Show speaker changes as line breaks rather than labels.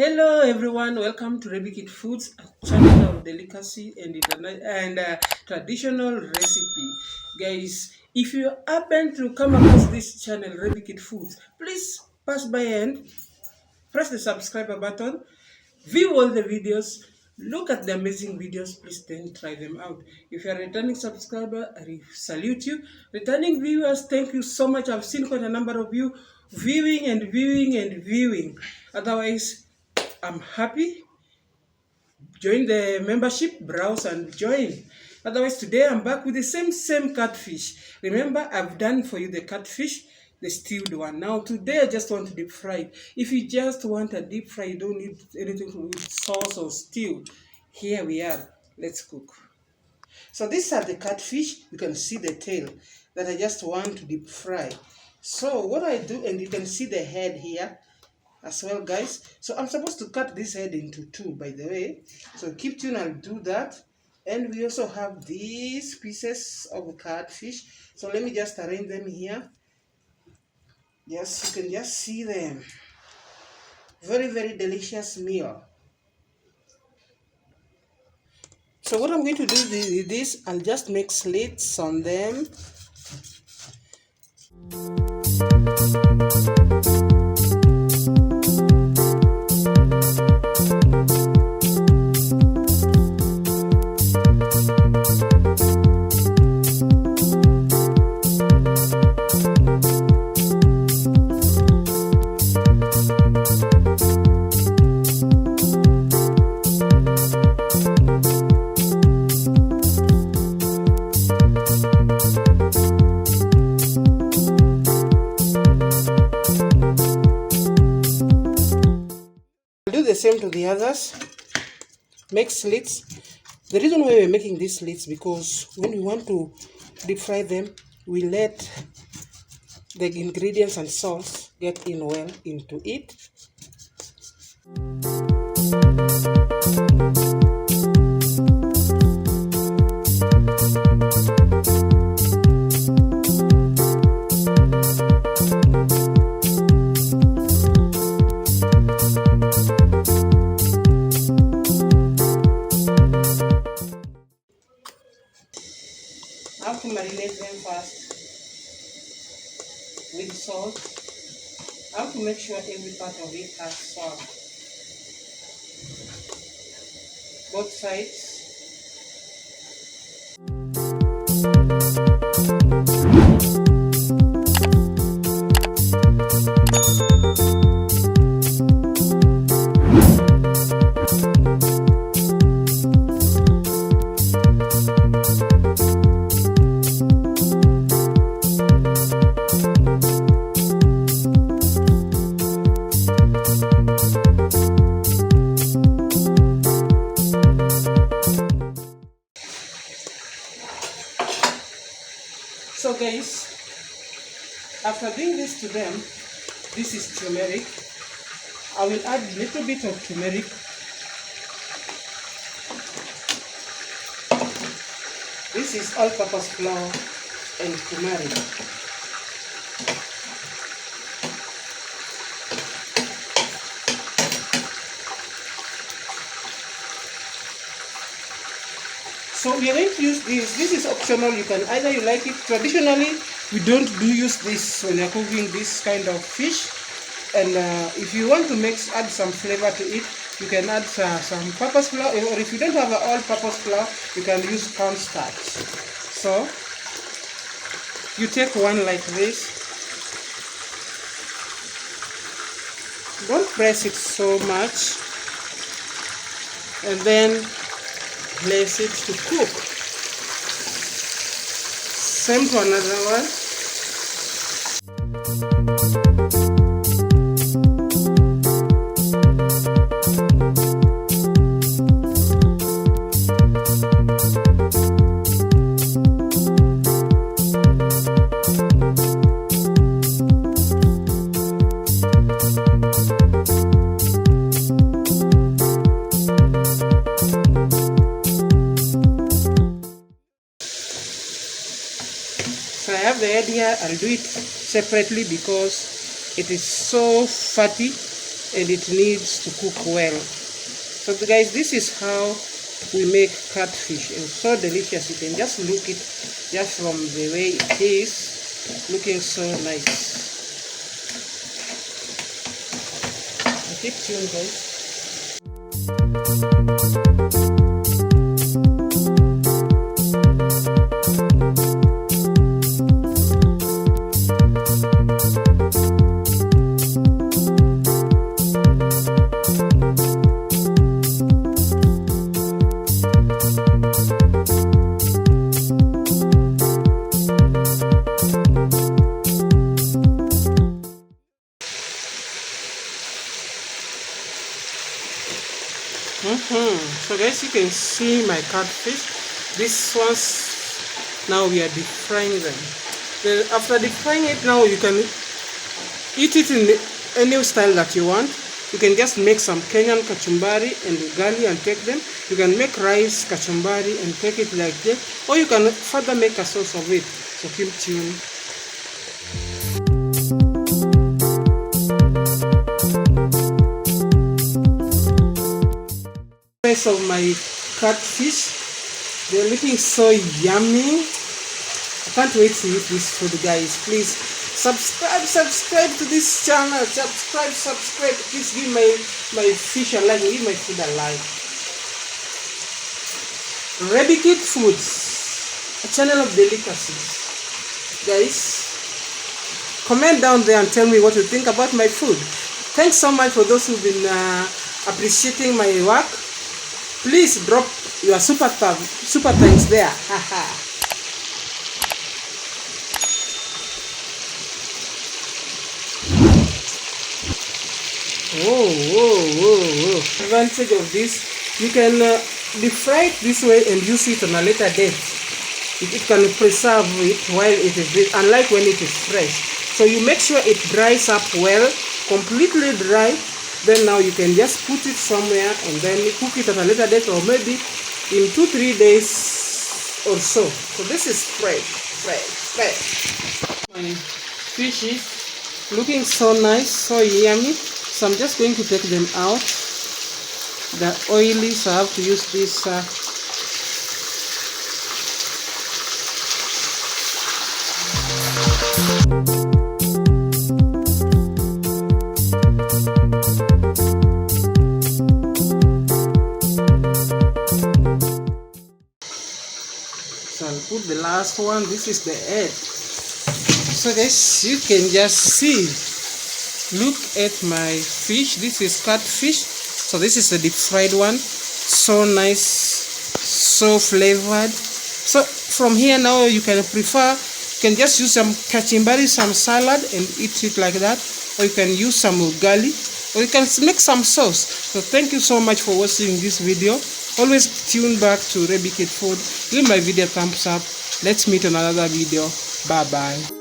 Hello everyone, welcome to Marinated Foods, a channel of delicacy and traditional recipe. Guys, if you happen to come across this channel, Marinated Foods, please pass by and press the subscribe button, view all the videos, look at the amazing videos, please then try them out. If you're a returning subscriber, I salute you. Returning viewers, thank you so much. I've seen quite a number of you viewing and viewing and viewing. Otherwise, I'm happy. Join the membership, browse and join. Otherwise, today I'm back with the same catfish. Remember, I've done for you the catfish, the stewed one. Now, today I just want to deep fry it. If you just want a deep fry, you don't need anything with sauce or stew. Here we are. Let's cook. So these are the catfish. You can see the tail that I just want to deep fry. So what I do, and you can see the head here as well, guys. So I'm supposed to cut this head into two, by the way. So keep tuned, I'll do that. And we also have these pieces of catfish. So let me just arrange them here. Yes, you can just see them. Very delicious meal. So what I'm going to do with this, I'll just make slits on them. Do the same to the others. Make slits. The reason why we're making these slits, because when we want to deep fry them, we let the ingredients and sauce get in well into it. I have to marinate them first with salt. I have to make sure every part of it has salt. Both sides. So guys, after doing this to them, this is turmeric. I will add a little bit of turmeric. This is all-purpose flour and turmeric. So we are going to use this. This is optional. You can either you like it. Traditionally, we don't use this when you're cooking this kind of fish. And if you want to add some flavor to it, you can add some purpose flour. Or if you don't have an all-purpose flour, you can use cornstarch. So you take one like this. Don't press it so much. And then place it to cook. Same to another one. So I have the head here. I'll do it separately because it is so fatty and it needs to cook well. So guys, this is how we make catfish. It's so delicious. You can just look it just from the way it is, looking so nice. So keep tuned, guys. So guys, you can see my catfish. These ones, now we are deep frying them. Then after deep frying it, now you can eat it in any style that you want. You can just make some Kenyan kachumbari and ugali and take them. You can make rice kachumbari and take it like that, or you can further make a sauce of it. So keep tuned. Of my catfish, they're looking so yummy. I can't wait to eat this food, guys. Please subscribe to this channel. Subscribe. Please give my fish a like, give my food a like. Marinated Foods, a channel of delicacies. Guys, comment down there and tell me what you think about my food. Thanks so much for those who've been appreciating my work. Please drop your super thanks there. Whoa. Advantage of this, you can deep fry it this way and use it on a later date. It can preserve it while it is this, unlike when it is fresh. So you make sure it dries up well, completely dry. Then now you can just put it somewhere and then cook it at a later date, or maybe in 2-3 days or so. So this is fresh. My fish is looking so nice, so yummy. So I'm just going to take them out. The oily, so I have to use this So I'll put the last one. This is the egg. So guys, you can just see, look at my fish. This is catfish. So this is the deep fried one. So nice, so flavored. So from here now you can just use some kachumbari, some salad and eat it like that, or you can use some ugali, or you can make some sauce. So thank you so much for watching this video. Always tune back to Marinated Food. Give my video a thumbs up. Let's meet on another video. Bye bye.